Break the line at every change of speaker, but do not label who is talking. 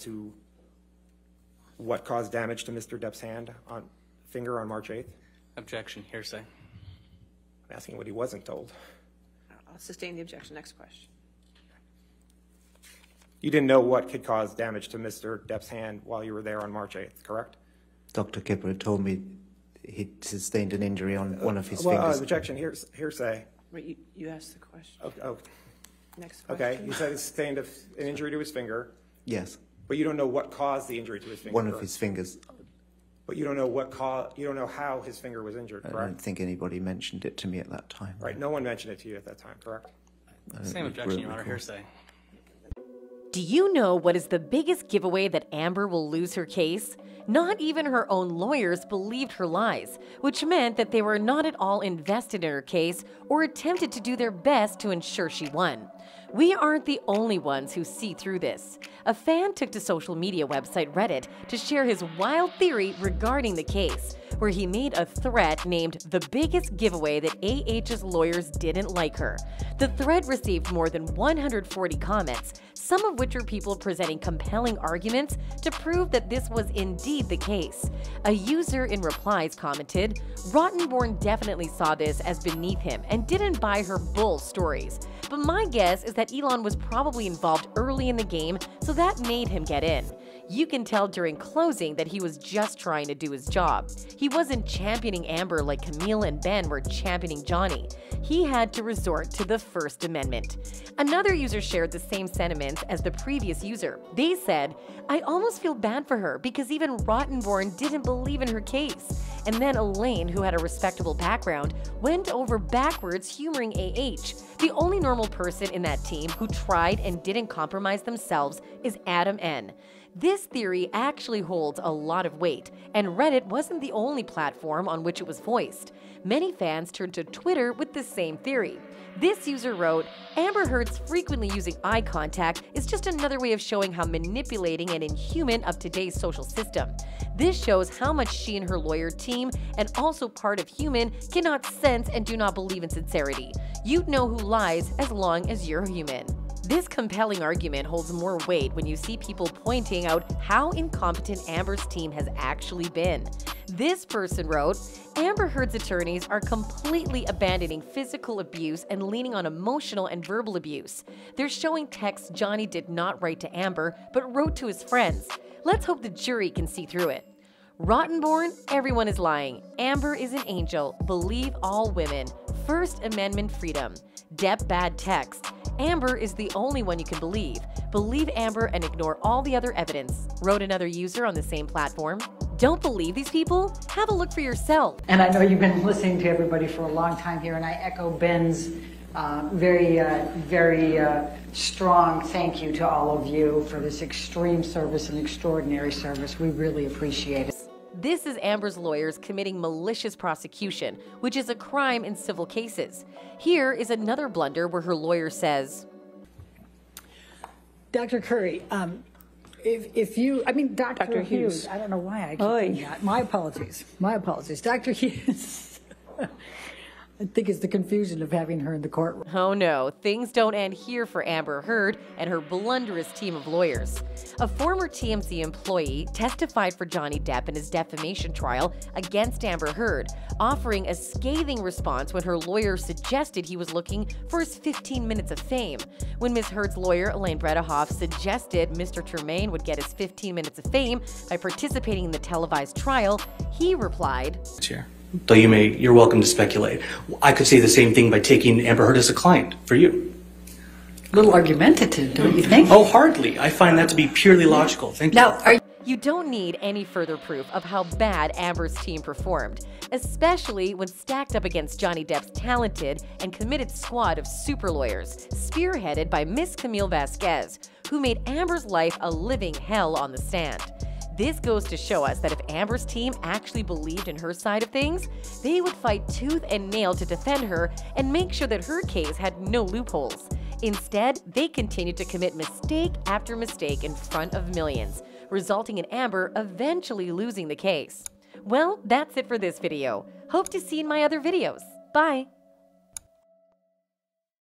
to what caused damage to Mr. Depp's finger on March 8th?
Objection, hearsay.
I'm asking what he wasn't told.
I'll sustain the objection. Next question.
You didn't know what could cause damage to Mr. Depp's hand while you were there on March 8th, correct?
Dr. Kipper told me he sustained an injury on one of his fingers.
Objection, hearsay.
Wait, you asked the question.
Okay.
Next question.
Okay, he said he sustained an injury to his finger.
Yes.
But you don't know what caused the injury to his finger.
One of his fingers.
But you don't know you don't know how his finger was injured, correct?
I don't think anybody mentioned it to me at that time.
Right, no one mentioned it to you at that time, correct?
Same objection, Your Honor, hearsay.
Do you know what is the biggest giveaway that Amber will lose her case? Not even her own lawyers believed her lies, which meant that they were not at all invested in her case or attempted to do their best to ensure she won. We aren't the only ones who see through this. A fan took to social media website Reddit to share his wild theory regarding the case, where he made a threat named "The Biggest Giveaway That AH's Lawyers Didn't Like Her." The thread received more than 140 comments, some of which are people presenting compelling arguments to prove that this was indeed the case. A user in replies commented, "Rottenborn definitely saw this as beneath him and didn't buy her bull stories. But my guess is that Elon was probably involved early in the game, so that made him get in. You can tell during closing that he was just trying to do his job. He wasn't championing Amber like Camille and Ben were championing Johnny. He had to resort to the First Amendment." Another user shared the same sentiments as the previous user. They said, "I almost feel bad for her because even Rottenborn didn't believe in her case." And then Elaine, who had a respectable background, went over backwards humoring AH. The only normal person in that team who tried and didn't compromise themselves is Adam N. This theory actually holds a lot of weight, and Reddit wasn't the only platform on which it was voiced. Many fans turned to Twitter with the same theory. This user wrote, "Amber Heard's frequently using eye contact is just another way of showing how manipulating and inhuman of today's social system. This shows how much she and her lawyer team, and also part of human, cannot sense and do not believe in sincerity. You'd know who lies as long as you're human." This compelling argument holds more weight when you see people pointing out how incompetent Amber's team has actually been. This person wrote, "Amber Heard's attorneys are completely abandoning physical abuse and leaning on emotional and verbal abuse. They're showing texts Johnny did not write to Amber, but wrote to his friends. Let's hope the jury can see through it. Rottenborn, everyone is lying. Amber is an angel. Believe all women. First Amendment freedom. Depp bad text. Amber is the only one you can believe. Believe Amber and ignore all the other evidence," wrote another user on the same platform. Don't believe these people? Have a look for yourself.
And I know you've been listening to everybody for a long time here, and I echo Ben's very strong thank you to all of you for this extreme service and extraordinary service. We really appreciate it.
This is Amber's lawyers committing malicious prosecution, which is a crime in civil cases. Here is another blunder where her lawyer says,
Dr. Curry, Dr. Hughes, I don't know why I keep doing that. My apologies. Dr. Hughes. I think it's the confusion of having her in the courtroom.
Oh no, things don't end here for Amber Heard and her blunderous team of lawyers. A former TMZ employee testified for Johnny Depp in his defamation trial against Amber Heard, offering a scathing response when her lawyer suggested he was looking for his 15 minutes of fame. When Ms. Heard's lawyer, Elaine Bredehoff, suggested Mr. Tremaine would get his 15 minutes of fame by participating in the televised trial, he replied,
Chair. Though you're welcome to speculate. I could say the same thing by taking Amber Heard as a client for you.
A little argumentative, don't you think?
Oh, hardly. I find that to be purely logical. Thank you.
Now,
you don't need any further proof of how bad Amber's team performed, especially when stacked up against Johnny Depp's talented and committed squad of super lawyers, spearheaded by Miss Camille Vasquez, who made Amber's life a living hell on the stand. This goes to show us that if Amber's team actually believed in her side of things, they would fight tooth and nail to defend her and make sure that her case had no loopholes. Instead, they continued to commit mistake after mistake in front of millions, resulting in Amber eventually losing the case. Well, that's it for this video. Hope to see you in my other videos. Bye!